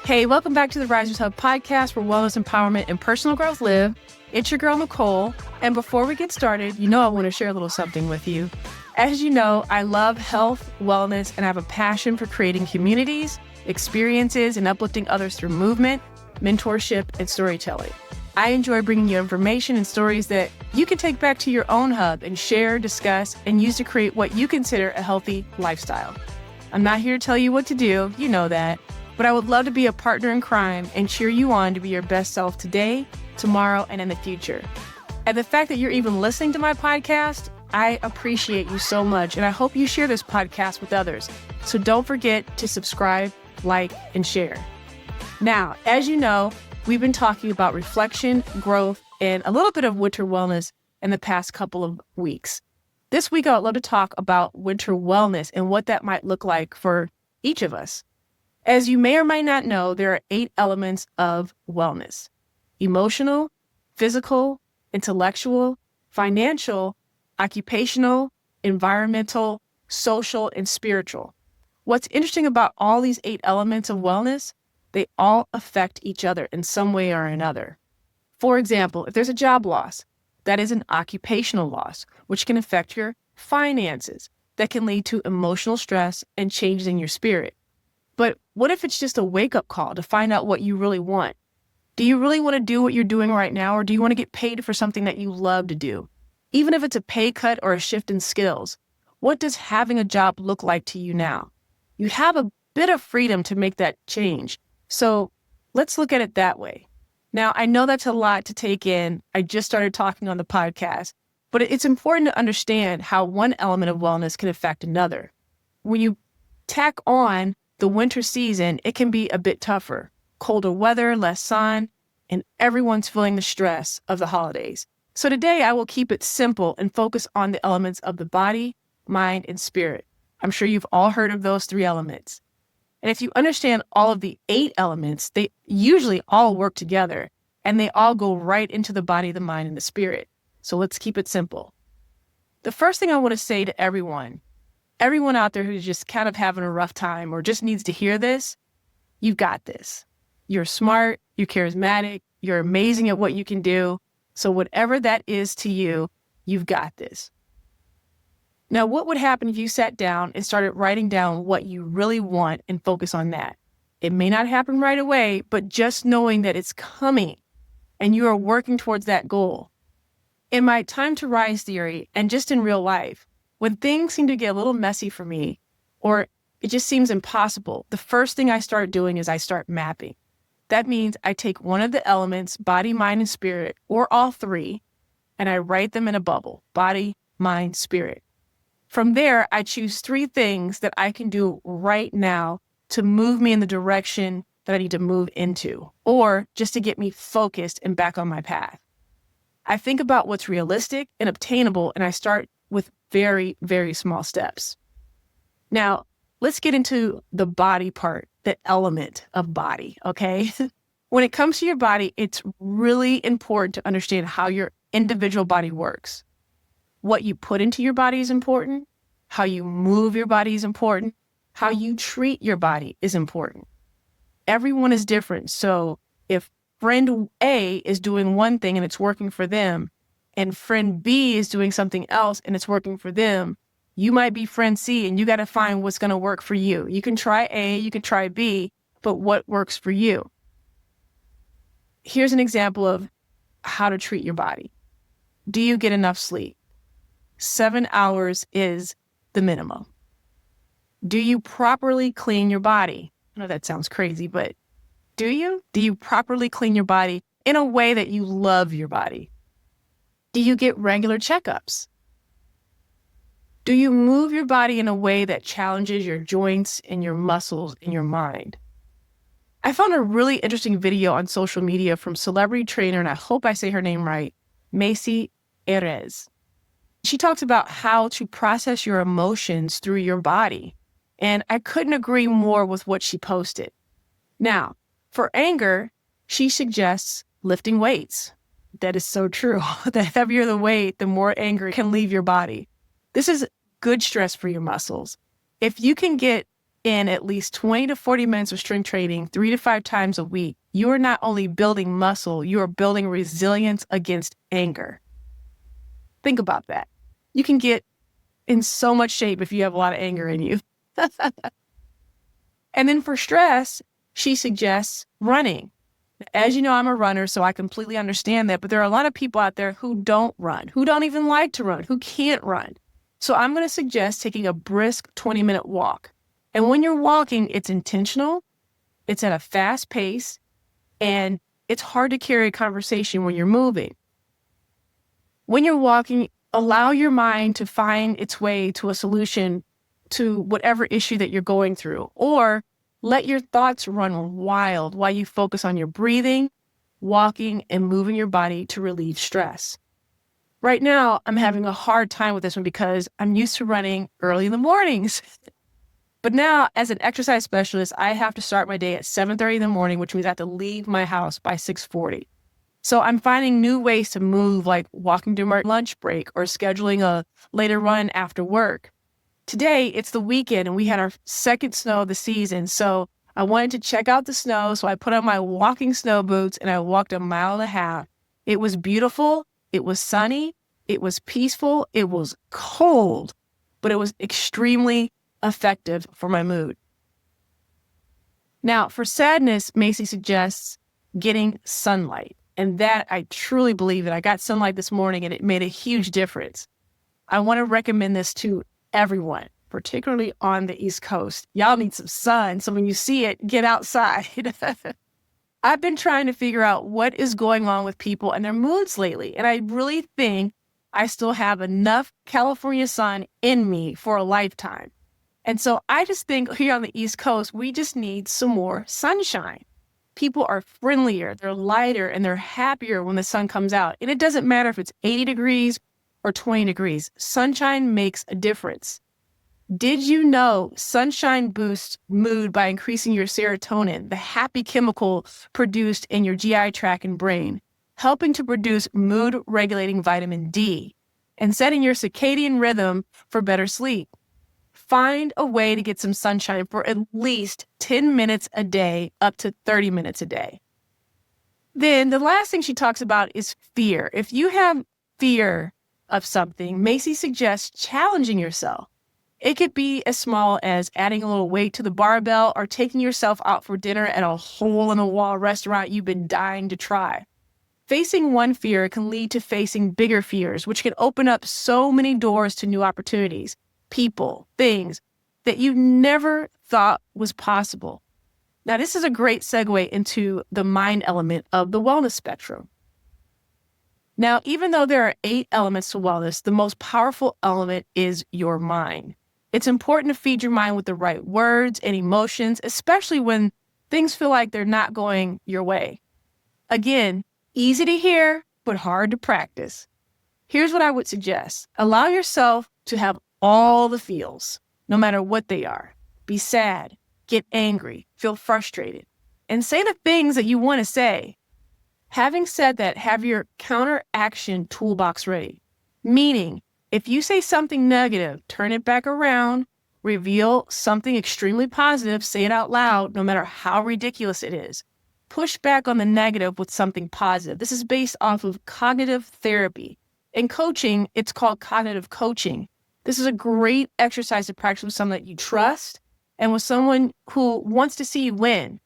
Hey, welcome back to the Risers Hub podcast where wellness, empowerment, and personal growth live. It's your girl, Nicol. And before we get started, I want to share a little something with you. As you know, I love health, wellness, and I have a passion for creating communities, experiences, and uplifting others through movement, mentorship, and storytelling. I enjoy bringing you information and stories that you can take back to your own hub and share, discuss, and use to create what you consider a healthy lifestyle. I'm not here to tell you what to do, you know that, but I would love to be a partner in crime and cheer you on to be your best self today, tomorrow, and in the future. And the fact that you're even listening to my podcast, I appreciate you so much, and I hope you share this podcast with others. So don't forget to subscribe, like, and share. Now, as you know, we've been talking about reflection, growth, and a little bit of winter wellness in the past couple of weeks. This week, I would love to talk about winter wellness and what that might look like for each of us. As you may or may not know, there are 8 elements of wellness: emotional, physical, intellectual, financial, occupational, environmental, social, and spiritual. What's interesting about all these 8 elements of wellness, they all affect each other in some way or another. For example, if there's a job loss, that is an occupational loss, which can affect your finances. That can lead to emotional stress and changes in your spirit. But what if it's just a wake-up call to find out what you really want? Do you really want to do what you're doing right now, or do you want to get paid for something that you love to do? Even if it's a pay cut or a shift in skills, what does having a job look like to you now? You have a bit of freedom to make that change. So let's look at it that way. Now, I know that's a lot to take in. I just started talking on the podcast, but it's important to understand how one element of wellness can affect another. When you tack on the winter season, it can be a bit tougher. Colder weather, less sun, and everyone's feeling the stress of the holidays. So today I will keep it simple and focus on the elements of the body, mind, and spirit. I'm sure you've all heard of those 3 elements. And if you understand all of the 8 elements, they usually all work together and they all go right into the body, the mind, and the spirit. So let's keep it simple. The first thing I want to say to everyone out there who's just kind of having a rough time or just needs to hear this, you've got this. You're smart, you're charismatic, you're amazing at what you can do. So whatever that is to you, you've got this. Now, what would happen if you sat down and started writing down what you really want and focus on that? It may not happen right away, but just knowing that it's coming and you are working towards that goal. In my time to rise theory and just in real life, when things seem to get a little messy for me, or it just seems impossible, the first thing I start doing is I start mapping. That means I take one of the elements, body, mind, and spirit, or all 3, and I write them in a bubble: body, mind, spirit. From there, I choose 3 things that I can do right now to move me in the direction that I need to move into, or just to get me focused and back on my path. I think about what's realistic and obtainable, and I start with very, very small steps. Now, let's get into the body part, the element of body, okay? When it comes to your body, it's really important to understand how your individual body works. What you put into your body is important. How you move your body is important. How you treat your body is important. Everyone is different. So if friend A is doing one thing and it's working for them, and friend B is doing something else and it's working for them, you might be friend C and you got to find what's going to work for you. You can try A, you can try B, but what works for you? Here's an example of how to treat your body. Do you get enough sleep? 7 hours is the minimum. Do you properly clean your body? I know that sounds crazy, but do you? Do you properly clean your body in a way that you love your body? Do you get regular checkups? Do you move your body in a way that challenges your joints and your muscles and your mind? I found a really interesting video on social media from celebrity trainer, and I hope I say her name right, Macy Erez. She talks about how to process your emotions through your body. And I couldn't agree more with what she posted. Now, for anger, she suggests lifting weights. That is so true. The heavier the weight, the more anger can leave your body. This is good stress for your muscles. If you can get in at least 20 to 40 minutes of strength training 3 to 5 times a week, you are not only building muscle, you are building resilience against anger. Think about that. You can get in so much shape if you have a lot of anger in you. And then for stress, she suggests running. As you know, I'm a runner, so I completely understand that. But there are a lot of people out there who don't run, who don't even like to run, who can't run. So I'm going to suggest taking a brisk 20-minute walk. And when you're walking, it's intentional, it's at a fast pace, and it's hard to carry a conversation when you're moving. When you're walking, allow your mind to find its way to a solution to whatever issue that you're going through, or let your thoughts run wild while you focus on your breathing, walking, and moving your body to relieve stress. Right now, I'm having a hard time with this one because I'm used to running early in the mornings. But now, as an exercise specialist, I have to start my day at 7:30 in the morning, which means I have to leave my house by 6:40. So I'm finding new ways to move, like walking during my lunch break or scheduling a later run after work. Today, it's the weekend, and we had our second snow of the season, so I wanted to check out the snow, so I put on my walking snow boots, and I walked 1.5 miles. It was beautiful, it was sunny, it was peaceful, it was cold, but it was extremely effective for my mood. Now, for sadness, Macy suggests getting sunlight, and that I truly believe that I got sunlight this morning, and it made a huge difference. I want to recommend this to everyone, particularly on the East Coast. Y'all need some sun, so when you see it, get outside. I've been trying to figure out what is going on with people and their moods lately, and I really think I still have enough California sun in me for a lifetime. And so I just think here on the East Coast, we just need some more sunshine. People are friendlier, they're lighter, and they're happier when the sun comes out. And it doesn't matter if it's 80 degrees or 20 degrees. Sunshine makes a difference. Did you know sunshine boosts mood by increasing your serotonin, the happy chemical produced in your GI tract and brain, helping to produce mood-regulating vitamin D, and setting your circadian rhythm for better sleep? Find a way to get some sunshine for at least 10 minutes a day, up to 30 minutes a day. Then the last thing she talks about is fear. If you have fear of something, Macy suggests challenging yourself. It could be as small as adding a little weight to the barbell or taking yourself out for dinner at a hole-in-the-wall restaurant you've been dying to try. Facing one fear can lead to facing bigger fears, which can open up so many doors to new opportunities, people, things that you never thought was possible. Now, this is a great segue into the mind element of the wellness spectrum. Now, even though there are 8 elements to wellness, the most powerful element is your mind. It's important to feed your mind with the right words and emotions, especially when things feel like they're not going your way. Again, easy to hear, but hard to practice. Here's what I would suggest. Allow yourself to have all the feels, no matter what they are. Be sad, get angry, feel frustrated, and say the things that you want to say. Having said that, have your counteraction toolbox ready. Meaning, if you say something negative, turn it back around, reveal something extremely positive, say it out loud, no matter how ridiculous it is. Push back on the negative with something positive. This is based off of cognitive therapy. In coaching, it's called cognitive coaching. This is a great exercise to practice with someone that you trust and with someone who wants to see you win.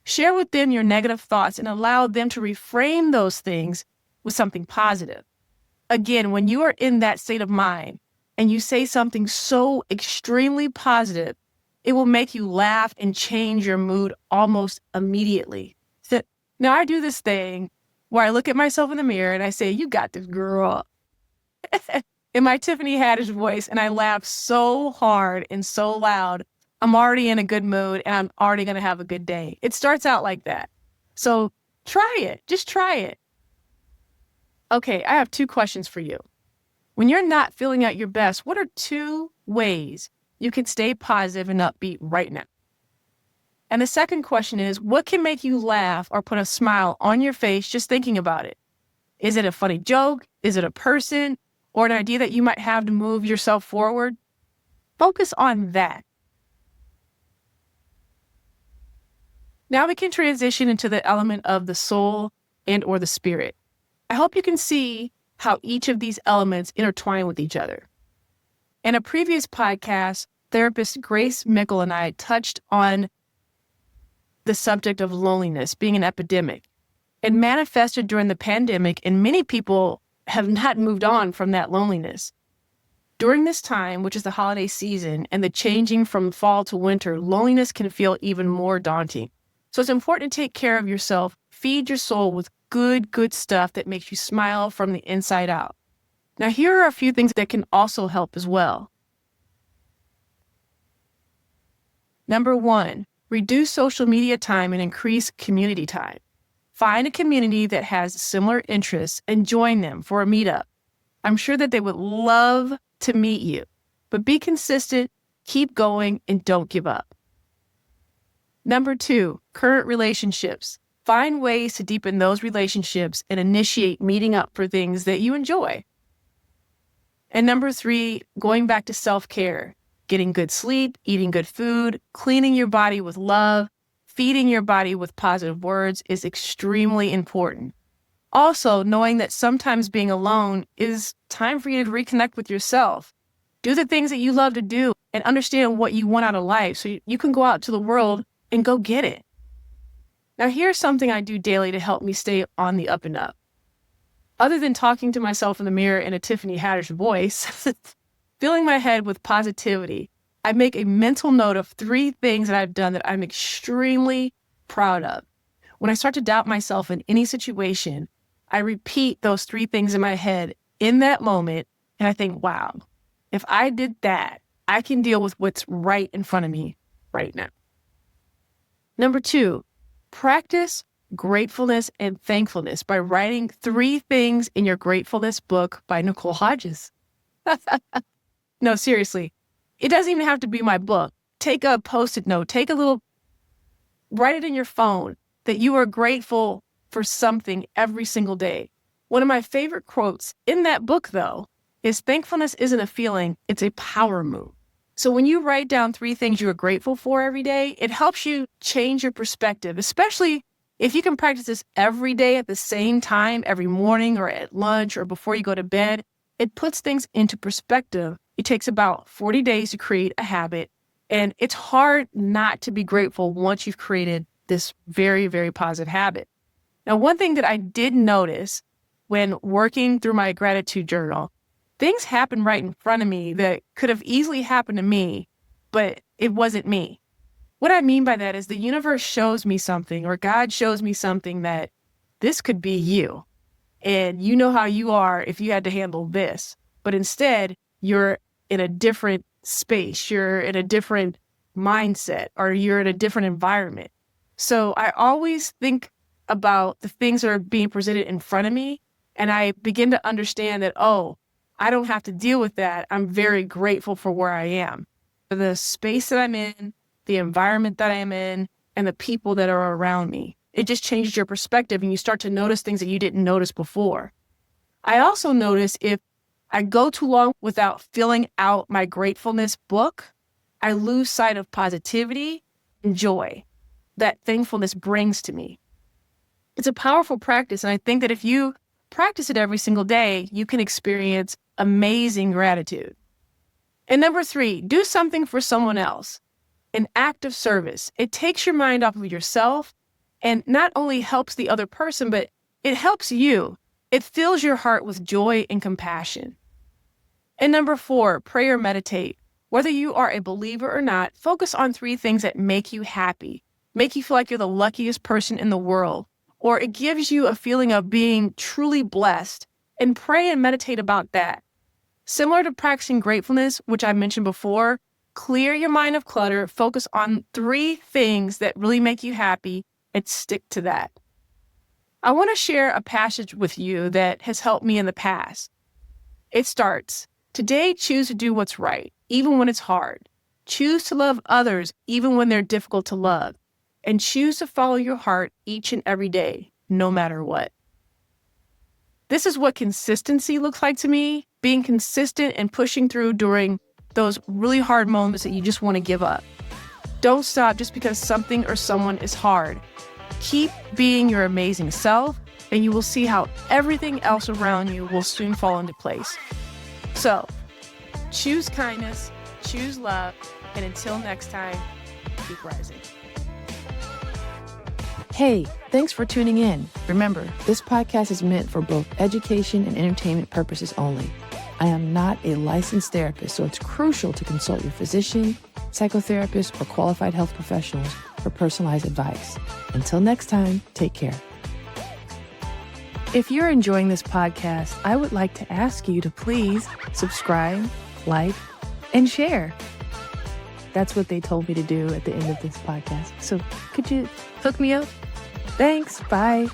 Share with them your negative thoughts and allow them to reframe those things with something positive. Again, when you are in that state of mind and you say something so extremely positive, it will make you laugh and change your mood almost immediately. Now, I do this thing where I look at myself in the mirror and I say, "You got this, girl," in my Tiffany Haddish voice, and I laugh so hard and so loud. I'm already in a good mood and I'm already going to have a good day. It starts out like that. So try it. Just try it. Okay, I have 2 questions for you. When you're not feeling at your best, what are 2 ways you can stay positive and upbeat right now? And the second question is, what can make you laugh or put a smile on your face just thinking about it? Is it a funny joke? Is it a person? Or an idea that you might have to move yourself forward? Focus on that. Now we can transition into the element of the soul and or the spirit. I hope you can see how each of these elements intertwine with each other. In a previous podcast, therapist Grace Nicol and I touched on the subject of loneliness being an epidemic. It manifested during the pandemic, and many people have not moved on from that loneliness. During this time, which is the holiday season, and the changing from fall to winter, loneliness can feel even more daunting. So it's important to take care of yourself, feed your soul with good stuff that makes you smile from the inside out. Now, here are a few things that can also help as well. Number 1, reduce social media time and increase community time. Find a community that has similar interests and join them for a meetup. I'm sure that they would love to meet you, but be consistent, keep going, and don't give up. Number 2, current relationships. Find ways to deepen those relationships and initiate meeting up for things that you enjoy. And number 3, going back to self-care, getting good sleep, eating good food, cleaning your body with love, feeding your body with positive words is extremely important. Also, knowing that sometimes being alone is time for you to reconnect with yourself. Do the things that you love to do and understand what you want out of life so you can go out to the world and go get it. Now, here's something I do daily to help me stay on the up and up. Other than talking to myself in the mirror in a Tiffany Haddish voice, filling my head with positivity, I make a mental note of 3 things that I've done that I'm extremely proud of. When I start to doubt myself in any situation, I repeat those 3 things in my head in that moment, and I think, wow, if I did that, I can deal with what's right in front of me right now. Number 2, practice gratefulness and thankfulness by writing 3 things in your gratefulness book by Nicol Hodges. No, seriously, it doesn't even have to be my book. Take a Post-it note, write it in your phone that you are grateful for something every single day. One of my favorite quotes in that book, though, is thankfulness isn't a feeling, it's a power move. So when you write down 3 things you are grateful for every day, it helps you change your perspective, especially if you can practice this every day at the same time, every morning or at lunch or before you go to bed. It puts things into perspective. It takes about 40 days to create a habit, and it's hard not to be grateful once you've created this very positive habit. Now, one thing that I did notice when working through my gratitude journal, things happen right in front of me that could have easily happened to me, but it wasn't me. What I mean by that is the universe shows me something, or God shows me something that this could be you. And you know how you are if you had to handle this, but instead you're in a different space, you're in a different mindset, or you're in a different environment. So I always think about the things that are being presented in front of me, and I begin to understand that, oh, I don't have to deal with that. I'm very grateful for where I am, for the space that I'm in, the environment that I'm in, and the people that are around me. It just changes your perspective, and you start to notice things that you didn't notice before. I also notice if I go too long without filling out my gratefulness book, I lose sight of positivity and joy that thankfulness brings to me. It's a powerful practice, and I think that if you practice it every single day, you can experience amazing gratitude. And number 3, do something for someone else. An act of service. It takes your mind off of yourself and not only helps the other person, but it helps you. It fills your heart with joy and compassion. And number 4, pray or meditate. Whether you are a believer or not, focus on 3 things that make you happy, make you feel like you're the luckiest person in the world, or it gives you a feeling of being truly blessed, and pray and meditate about that. Similar to practicing gratefulness, which I mentioned before, clear your mind of clutter, focus on 3 things that really make you happy, and stick to that. I want to share a passage with you that has helped me in the past. It starts, today choose to do what's right, even when it's hard. Choose to love others, even when they're difficult to love. And choose to follow your heart each and every day, no matter what. This is what consistency looks like to me, being consistent and pushing through during those really hard moments that you just want to give up. Don't stop just because something or someone is hard. Keep being your amazing self, and you will see how everything else around you will soon fall into place. So, choose kindness, choose love, and until next time, keep rising. Hey, thanks for tuning in. Remember, this podcast is meant for both education and entertainment purposes only. I am not a licensed therapist, so it's crucial to consult your physician, psychotherapist, or qualified health professionals for personalized advice. Until next time, take care. If you're enjoying this podcast, I would like to ask you to please subscribe, like, and share. That's what they told me to do at the end of this podcast. So could you hook me up? Thanks. Bye.